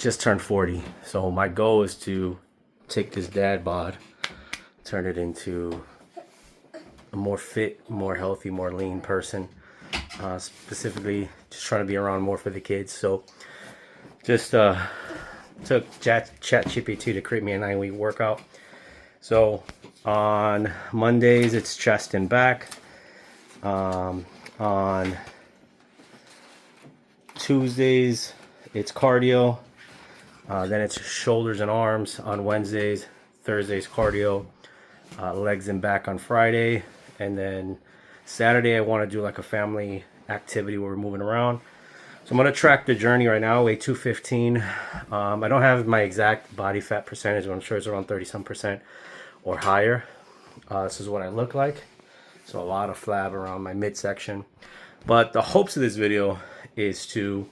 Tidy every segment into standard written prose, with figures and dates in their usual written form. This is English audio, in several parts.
just turned 40. So my goal is to take this dad bod, turn it into a more fit, more healthy, more lean person. Specifically, just trying to be around more for the kids. So just took ChatGPT to create me a 9-week workout. So on Mondays, it's chest and back. On Tuesdays, it's cardio. Then it's shoulders and arms on Wednesdays. Thursdays, cardio. Legs and back on Friday. And then Saturday, I want to do like a family activity where we're moving around. So I'm going to track the journey right now, weigh 215. I don't have my exact body fat percentage, but I'm sure it's around 30-some% or higher. This is what I look like. So a lot of flab around my midsection. But the hopes of this video is to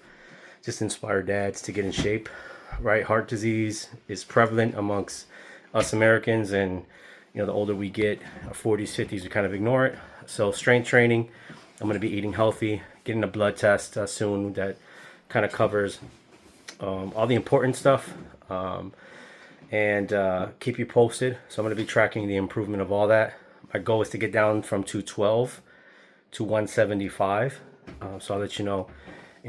just inspire dads to get in shape, right? Heart disease is prevalent amongst us Americans, and you know, the older we get, our 40s, 50s, we kind of ignore it. So strength training, I'm going to be eating healthy, getting a blood test soon that kind of covers all the important stuff, and keep you posted. So I'm going to be tracking the improvement of all that. My goal is to get down from 212 to 175. So I'll let you know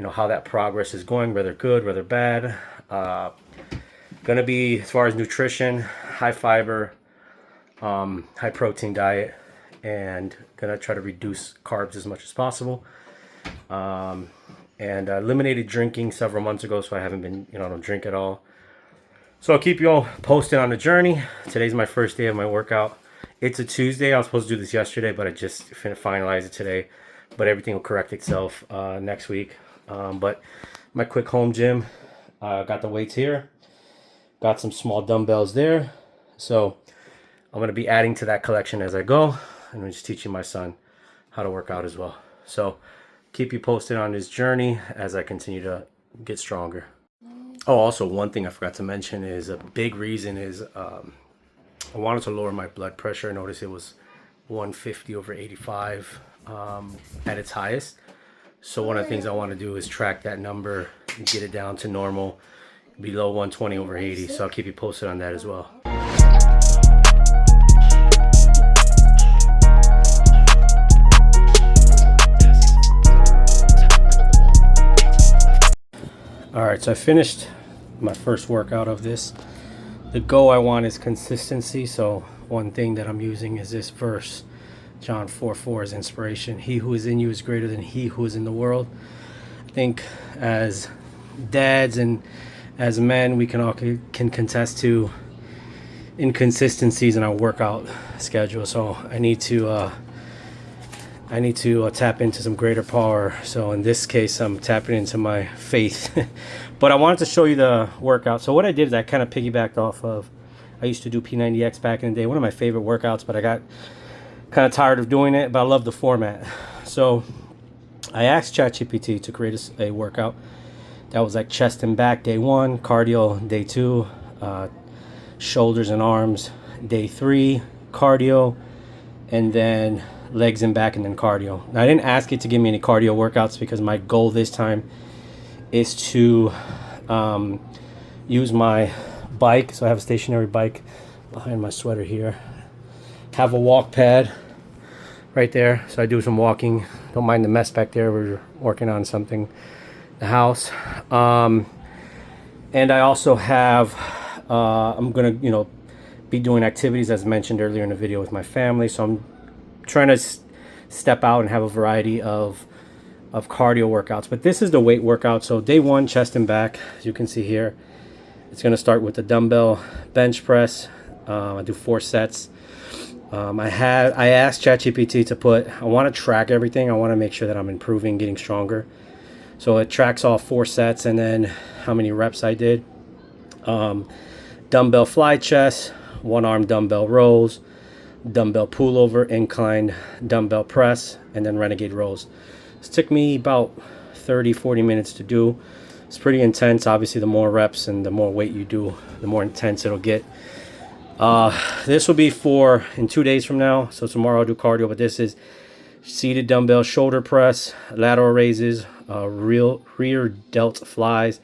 how that progress is going, whether good, whether bad. Going to be, as far as nutrition, high fiber, high protein diet, and gonna try to reduce carbs as much as possible. And I eliminated drinking several months ago, so I haven't been, I don't drink at all. So I'll keep you all posted on the journey. Today's my first day of my workout. It's a Tuesday. I was supposed to do this yesterday, but I just finalized it today. But everything will correct itself next week. But my quick home gym, got the weights here, got some small dumbbells there. So I'm going to be adding to that collection as I go, and I'm just teaching my son how to work out as well. So keep you posted on this journey as I continue to get stronger. Oh, also one thing I forgot to mention is a big reason is I wanted to lower my blood pressure. I noticed it was 150/85 at its highest. So one of the things I want to do is track that number and get it down to normal, below 120/80. So I'll keep you posted on that as well. Alright, so I finished my first workout of this. The goal I want is consistency. So one thing that I'm using is this verse, John 4:4 is inspiration. He who is in you is greater than he who is in the world. I think as dads and as men, we can contest to inconsistencies in our workout schedule. So I need to tap into some greater power. So in this case, I'm tapping into my faith. But I wanted to show you the workout. So what I did is I kind of piggybacked off of, I used to do P90X back in the day, one of my favorite workouts, but I got kind of tired of doing it, but I love the format. So I asked ChatGPT to create a workout that was like chest and back day 1, cardio day 2, shoulders and arms day 3, cardio, and then legs and back, and then cardio. Now, I didn't ask it to give me any cardio workouts because my goal this time is to use my bike. So I have a stationary bike behind my sweater here. Have a walk pad right there. So I do some walking. Don't mind the mess back there. We're working on something, the house. And I also have, I'm going to, be doing activities as mentioned earlier in the video with my family. So I'm trying to step out and have a variety of cardio workouts, but this is the weight workout. So day 1, chest and back, as you can see here, it's going to start with the dumbbell bench press. I do 4 sets. I asked ChatGPT to put, I want to track everything. I want to make sure that I'm improving, getting stronger. So it tracks all 4 sets and then how many reps I did. Dumbbell fly chest, 1-arm dumbbell rows, dumbbell pullover, incline dumbbell press, and then renegade rows. This took me about 30-40 minutes to do. It's pretty intense. Obviously, the more reps and the more weight you do, the more intense it'll get. This will be for in 2 days from now. So tomorrow I'll do cardio, but this is seated dumbbell shoulder press, lateral raises, rear delt flies,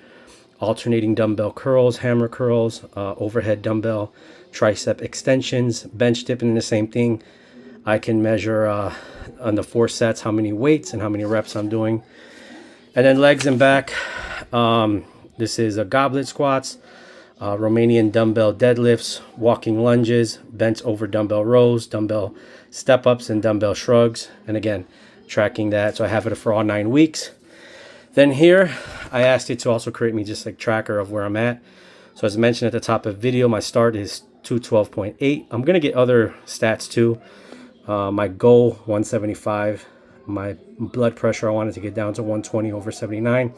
alternating dumbbell curls, hammer curls, overhead dumbbell tricep extensions, bench dipping, the same thing. I can measure on the 4 sets how many weights and how many reps I'm doing. And then legs and back, this is a goblet squats, Romanian dumbbell deadlifts, walking lunges, bent over dumbbell rows, dumbbell step-ups, and dumbbell shrugs. And again, tracking that. So I have it for all 9 weeks. Then here, I asked it to also create me just like tracker of where I'm at. So as mentioned at the top of the video, my start is 212.8. I'm going to get other stats too. My goal, 175. My blood pressure, I wanted to get down to 120/79.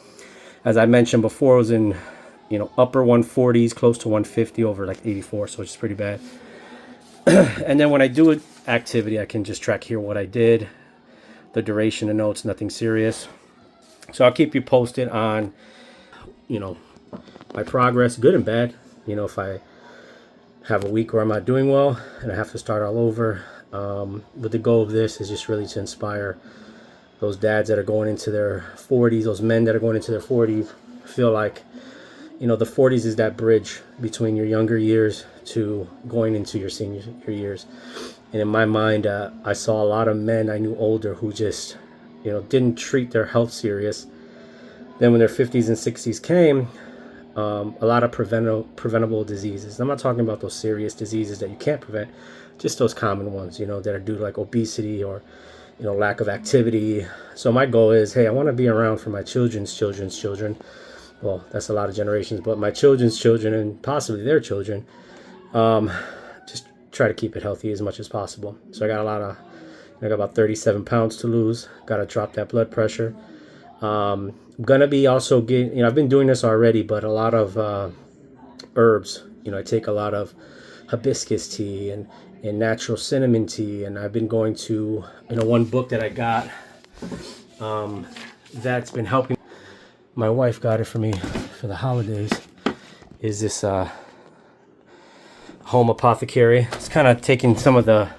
As I mentioned before, it was in, upper 140s, close to 150 over like 84, so it's pretty bad. And then when I do an activity, I can just track here what I did, the duration, the notes, nothing serious. So I'll keep you posted on, my progress, good and bad. If I have a week where I'm not doing well and I have to start all over. But the goal of this is just really to inspire those dads that are going into their 40s, those men that are going into their 40s, feel like, the 40s is that bridge between your younger years to going into your senior years. And in my mind, I saw a lot of men I knew older who just, didn't treat their health serious. Then when their 50s and 60s came, a lot of preventable diseases. I'm not talking about those serious diseases that you can't prevent, just those common ones, that are due to like obesity or, lack of activity. So my goal is, hey, I want to be around for my children's children. Well, that's a lot of generations, but my children's children and possibly their children. Just try to keep it healthy as much as possible. So I got I got about 37 pounds to lose. Got to drop that blood pressure. I'm gonna be also getting, I've been doing this already, but a lot of herbs. I take a lot of hibiscus tea and natural cinnamon tea, and I've been going to, one book that I got that's been helping. My wife got it for me for the holidays. Is this home apothecary? It's kind of taking some of the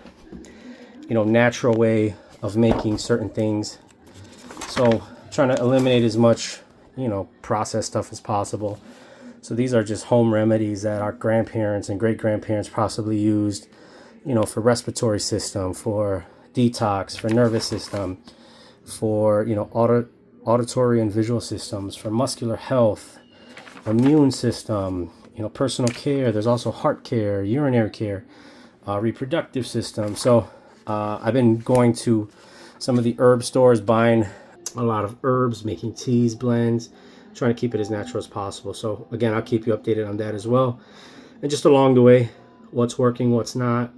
natural way of making certain things. So trying to eliminate as much, processed stuff as possible. So these are just home remedies that our grandparents and great-grandparents possibly used, for respiratory system, for detox, for nervous system, for, auditory and visual systems, for muscular health, immune system, personal care. There's also heart care, urinary care, reproductive system. So I've been going to some of the herb stores, buying a lot of herbs, making teas, blends, trying to keep it as natural as possible. So again, I'll keep you updated on that as well. And just along the way, what's working, what's not,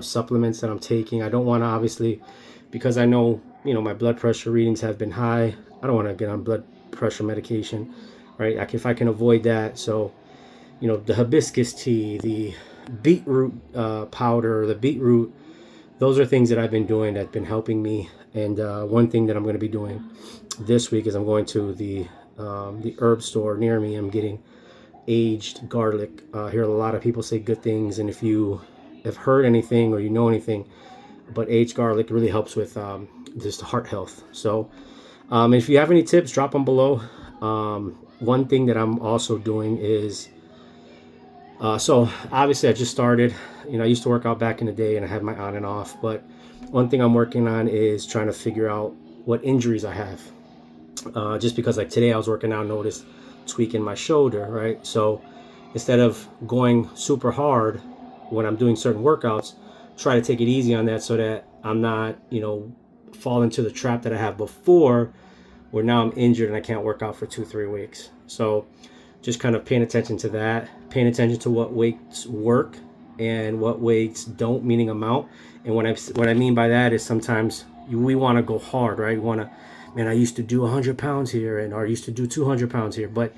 supplements that I'm taking. I don't want to, obviously, because I know, my blood pressure readings have been high. I don't want to get on blood pressure medication, right? If I can avoid that. So, the hibiscus tea, the beetroot powder, the beetroot, those are things that I've been doing that's been helping me. And one thing that I'm going to be doing this week is I'm going to the herb store near me. I'm getting aged garlic. I hear a lot of people say good things, and if you have heard anything or you know anything, but aged garlic really helps with just heart health. So if you have any tips, drop them below. One thing that I'm also doing is, so obviously I just started, I used to work out back in the day and I had my on and off, but one thing I'm working on is trying to figure out what injuries I have. Just because like today I was working out, noticed tweaking my shoulder, right? So instead of going super hard when I'm doing certain workouts, try to take it easy on that so that I'm not, fall into the trap that I have before, where now I'm injured and I can't work out for 2-3 weeks. So just kind of paying attention to that, paying attention to what weights work and what weights don't, meaning amount. And what I mean by that is sometimes we want to go hard, right? We want to, man, I used to do 100 pounds here, or I used to do 200 pounds here. But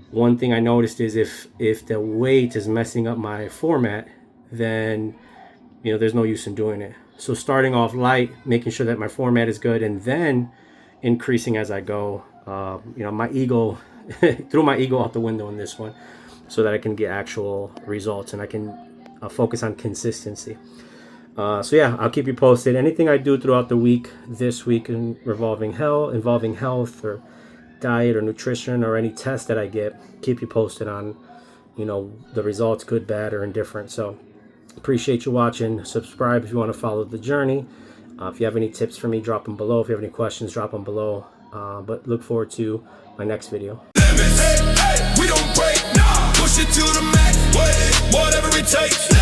one thing I noticed is if the weight is messing up my format, then, there's no use in doing it. So starting off light, making sure that my format is good, and then increasing as I go. My ego, threw my ego out the window in this one, so that I can get actual results and I can focus on consistency. So yeah, I'll keep you posted. Anything I do throughout the week, this week, involving health or diet or nutrition or any test that I get, keep you posted on, you know, the results, good, bad, or indifferent. So appreciate you watching. Subscribe if you want to follow the journey. If you have any tips for me, drop them below. If you have any questions, drop them below. But look forward to my next video. We don't break, nah. Push it to the max, whatever it takes.